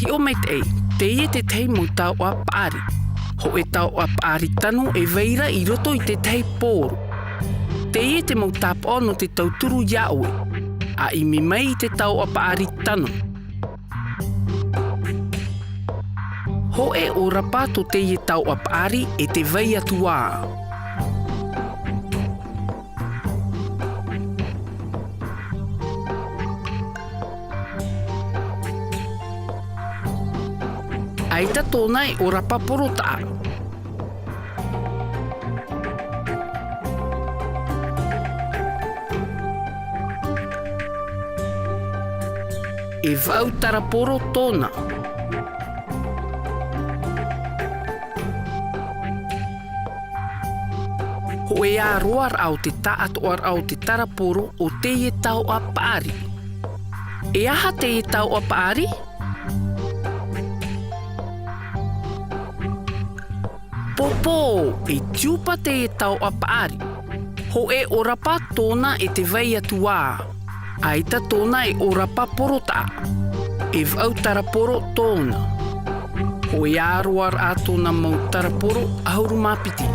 Tahi o mai te te tei mo tau a paari. Ho e tau a paari tanu e veira I roto I te tei pōru. Te mo tāpō no te tauturu iaue. A I mi mai te tau a paari tanu. Ho e o rapato te tau a paari e te vei atua. Aita tōna e o rapaporo taa. E vau taraporo tōna. Ho e a roar au te taat oar au te taraporo o te tau a paari. E aha te tau a paari? Popo, e tiupa te tau a paari. Ho e o rapa tōna e te vei atua. Aita tōna e o rapa porota. E vau taraporo tōna. Ho e aroar a tōna mau taraporo ahuru mapiti.